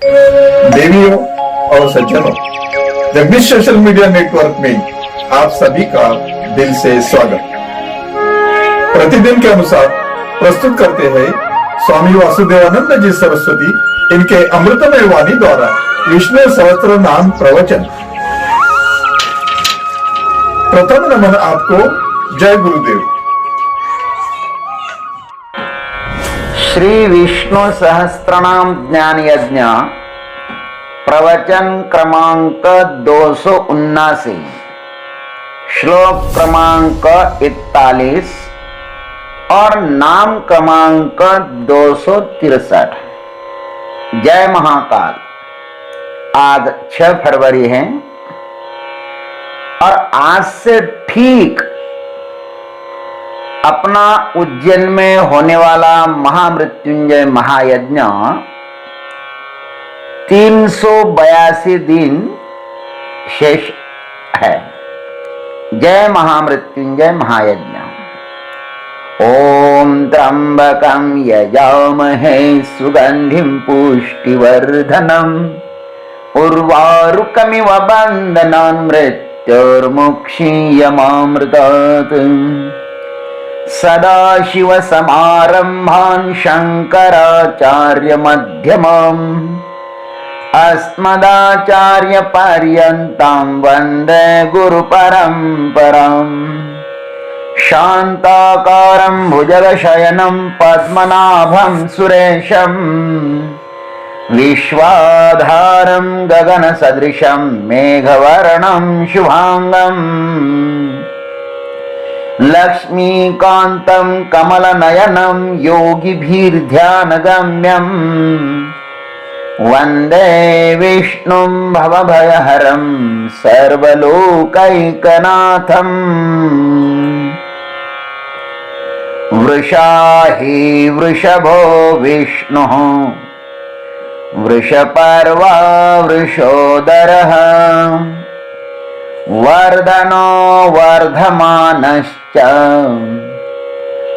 देवियों और सज्जनों, जगदीश सोशल मीडिया नेटवर्क में आप सभी का दिल से स्वागत। प्रतिदिन के अनुसार प्रस्तुत करते हैं स्वामी वासुदेवानंद जी सरस्वती इनके अमृतमय वाणी द्वारा विष्णु सहस्त्र नाम प्रवचन। प्रथम नमन आपको, जय गुरुदेव। श्री विष्णु सहस्त्रनाम ज्ञान यज्ञ प्रवचन क्रमांक 279, श्लोक क्रमांक 41 और नाम क्रमांक 263। जय महाकाल। आज 6 फरवरी है और आज से ठीक अपना उज्जैन में होने वाला महामृत्युंजय महायज्ञ 382 दिन शेष है। जय महामृत्युंजय महायज्ञ। ओम त्र्यंबकं यजामहे सुगंधिं पुष्टिवर्धनम् उर्वारुकमिव बन्धनान् मृत्योर्मुक्षीयमामृतात्। सदाशिवसमारम्भान् शङ्कराचार्यमध्यमाम् अस्मदाचार्यपर्यन्तां वन्दे गुरुपरम्पराम्। शान्ताकारं भुजगशयनं पद्मनाभं सुरेशं विश्वाधारं गगनसदृशं मेघवर्णं शुभांगं लक्ष्मीकान्तं कमलनयनं योगिभिर्ध्यानगम्यं वन्दे विष्णुं भवभयहरं सर्वलोकैकनाथम्। वृषाहि वृषभो विष्णुः वृषपर्वा वृषोदरः वर्धनो वर्धमानश्च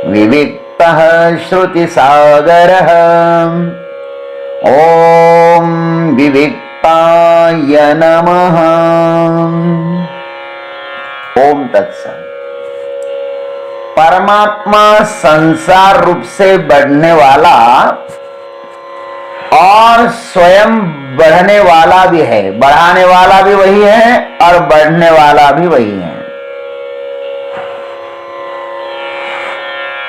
विविक्तः श्रुतिसागरः। ओम विविक्ताय नमः। ओम तत्सत। परमात्मा संसार रूप से बढ़ने वाला और स्वयं बढ़ने वाला भी है। बढ़ाने वाला भी वही है और बढ़ने वाला भी वही है।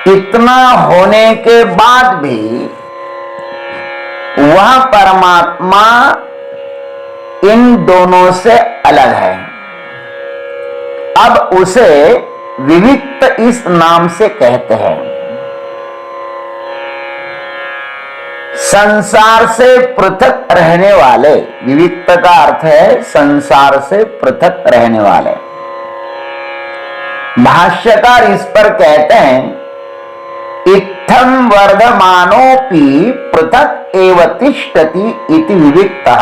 इतना होने के बाद भी वह परमात्मा इन दोनों से अलग है। अब उसे विविक्त इस नाम से कहते हैं। संसार से पृथक रहने वाले, विविक्त का अर्थ है संसार से पृथक रहने वाले। भाष्यकार इस पर कहते हैं इत्थं वर्धमानोपि पृथक एव तिष्ठति इति विविक्तः।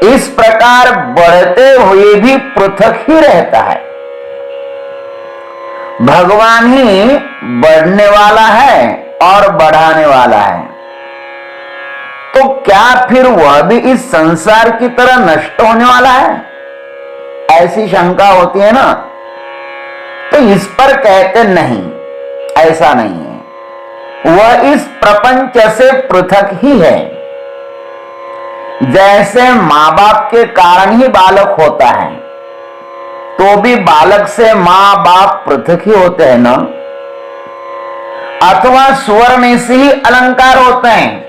इस प्रकार बढ़ते हुए भी पृथक ही रहता है। भगवान ही बढ़ने वाला है और बढ़ाने वाला है, तो क्या फिर वह भी इस संसार की तरह नष्ट होने वाला है? ऐसी शंका होती है ना, तो इस पर कहते नहीं, ऐसा नहीं है। वह इस प्रपंच से पृथक ही है। जैसे माँ बाप के कारण ही बालक होता है, तो भी बालक से माँ बाप पृथक ही होते हैं ना। अथवा स्वर्ण से ही अलंकार होते हैं,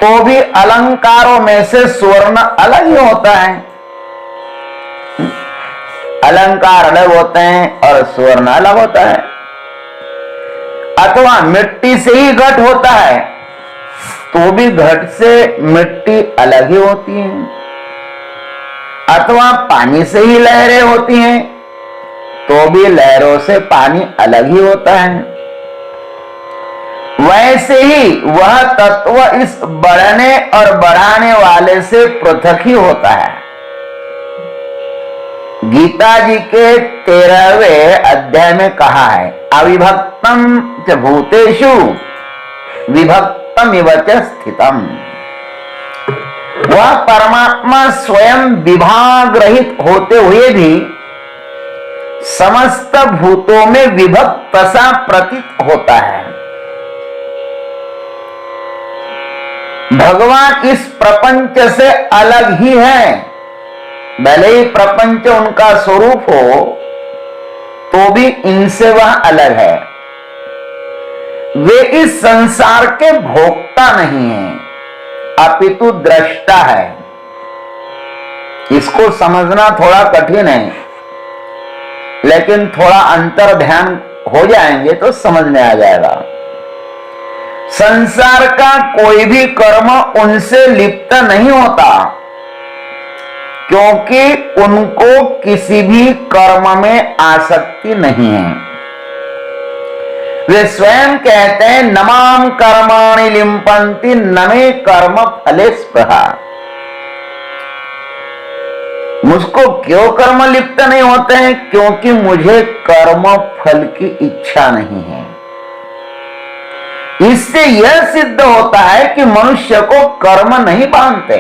तो भी अलंकारों में से स्वर्ण अलग ही होता है। अलंकार अलग होते हैं और स्वर्ण अलग होता है। अथवा मिट्टी से ही घट होता है, तो भी घट से मिट्टी अलग ही होती है। अथवा पानी से ही लहरें होती हैं, तो भी लहरों से पानी अलग ही होता है। वैसे ही वह तत्व इस बढ़ने और बढ़ाने वाले से पृथक ही होता है। गीता जी के 13वें अध्याय में कहा है अविभक्तम च भूतेषु विभक्त व्यक्तमिव च स्थितम। वह परमात्मा स्वयं विभाग रहित होते हुए भी समस्त भूतों में विभक्त सा प्रतीत होता है। भगवान इस प्रपंच से अलग ही है। भले ही प्रपंच उनका स्वरूप हो तो भी इनसे वह अलग है। वे इस संसार के भोक्ता नहीं हैं, अपितु दृष्टा है। इसको समझना थोड़ा कठिन है, लेकिन थोड़ा अंतर ध्यान हो जाएंगे तो समझ में आ जाएगा। संसार का कोई भी कर्म उनसे लिप्त नहीं होता, क्योंकि उनको किसी भी कर्म में आसक्ति नहीं है। वे स्वयं कहते हैं नमाम कर्माणि लिम्पन्ति नमे कर्म फले स्पृहा। मुझको क्यों कर्म लिप्त नहीं होते हैं? क्योंकि मुझे कर्म फल की इच्छा नहीं है। इससे यह सिद्ध होता है कि मनुष्य को कर्म नहीं बांधते,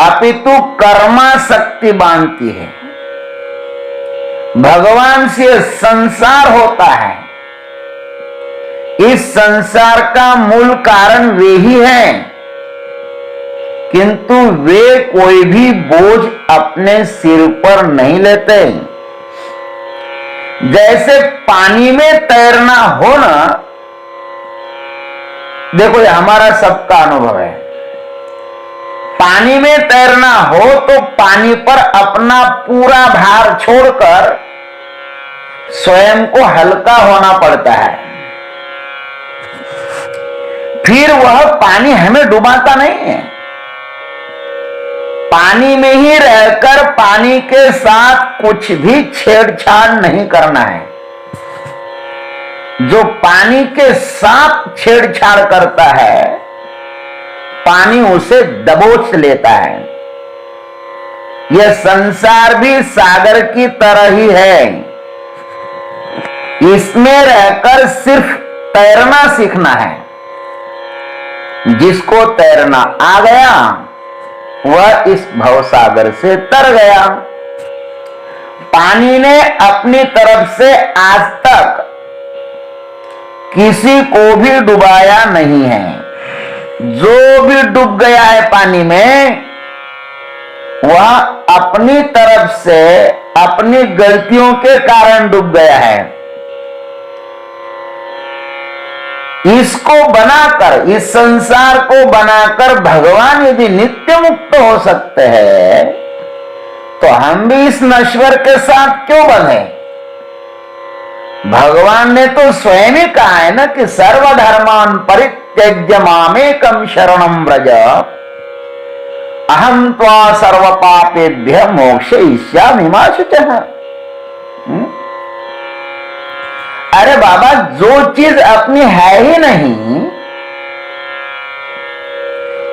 अपितु कर्मासक्ति बांधती है। भगवान से संसार होता है। इस संसार का मूल कारण वे ही हैं, किंतु वे कोई भी बोझ अपने सिर पर नहीं लेते। जैसे पानी में तैरना हो ना, देखो ये हमारा सबका अनुभव है। पानी में तैरना हो तो पानी पर अपना पूरा भार छोड़कर स्वयं को हल्का होना पड़ता है। फिर वह पानी हमें डुबाता नहीं है। पानी में ही रहकर पानी के साथ कुछ भी छेड़छाड़ नहीं करना है। जो पानी के साथ छेड़छाड़ करता है, पानी उसे दबोच लेता है। यह संसार भी सागर की तरह ही है। इसमें रहकर सिर्फ तैरना सीखना है। जिसको तैरना आ गया वह इस भवसागर से तर गया। पानी ने अपनी तरफ से आज तक किसी को भी डुबाया नहीं है। जो भी डूब गया है पानी में, वह अपनी तरफ से अपनी गलतियों के कारण डूब गया है। इसको बनाकर, इस संसार को बनाकर भगवान यदि नित्य मुक्त हो सकते हैं, तो हम भी इस नश्वर के साथ क्यों बंधे? भगवान ने तो स्वयं ही कहा है ना कि सर्वधर्मान परित्यज्य मामेकम शरणं व्रज अहम त्वा सर्व पापेभ्य मोक्षयिष्यामि मा शुचः। अरे बाबा, जो चीज अपनी है ही नहीं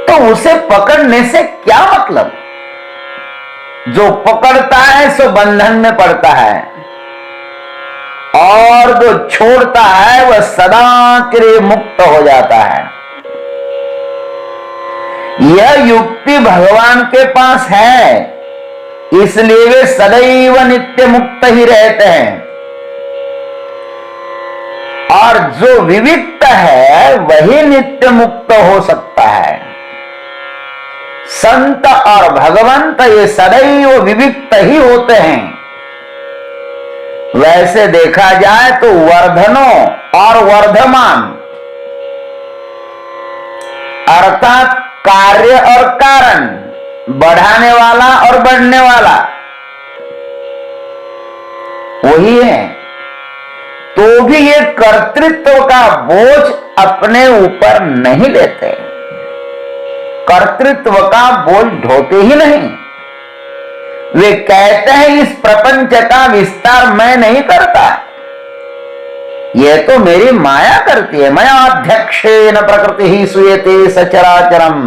तो उसे पकड़ने से क्या मतलब? जो पकड़ता है सो बंधन में पड़ता है, और जो छोड़ता है वह सदा के लिए मुक्त हो जाता है। यह युक्ति भगवान के पास है, इसलिए वे सदैव नित्य मुक्त ही रहते हैं। और जो विविक्त है वही नित्य मुक्त हो सकता है। संत और भगवंत ये सदैव विविक्त ही होते हैं। वैसे देखा जाए तो वर्धनो और वर्धमान अर्थात कार्य और कारण, बढ़ाने वाला और बढ़ने वाला वही है। तो भी ये कर्तृत्व का बोझ अपने ऊपर नहीं लेते, कर्तृत्व का बोझ ढोते ही नहीं। वे कहते हैं इस प्रपंच का विस्तार मैं नहीं करता, यह तो मेरी माया करती है। मया अध्यक्षेन प्रकृति ही सूयते सचराचरम।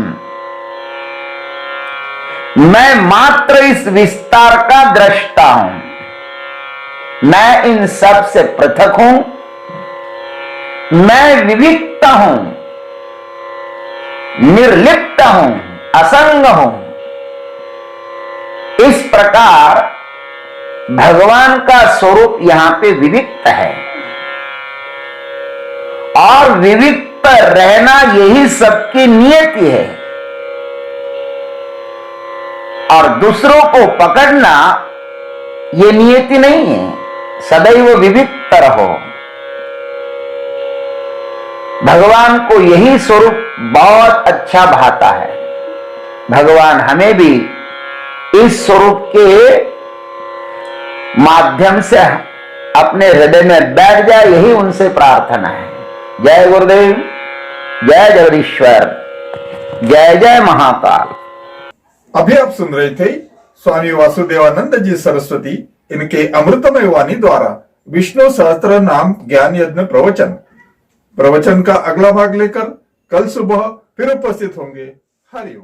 मैं मात्र इस विस्तार का दृष्टा हूं, मैं इन सब से पृथक हूं। मैं विविक्त हूं, निर्लिप्त हूं, असंग हूं। इस प्रकार भगवान का स्वरूप यहां पे विविक्त है और विविक्त रहना यही सबकी नियति है। और दूसरों को पकड़ना ये नियति नहीं है, सदैव विविक्त रहो। भगवान को यही स्वरूप बहुत अच्छा भाता है। भगवान हमें भी इस स्वरूप के माध्यम से अपने हृदय में बैठ जाए, यही उनसे प्रार्थना है। जय गुरुदेव, जय जगदीश्वर, जय जय महाकाल। अभी आप सुन रहे थे स्वामी वासुदेवानंद जी सरस्वती इनके अमृतमय वाणी द्वारा विष्णु सहस्त्र नाम ज्ञान यज्ञ प्रवचन का अगला भाग लेकर कल सुबह फिर उपस्थित होंगे। हरिओम।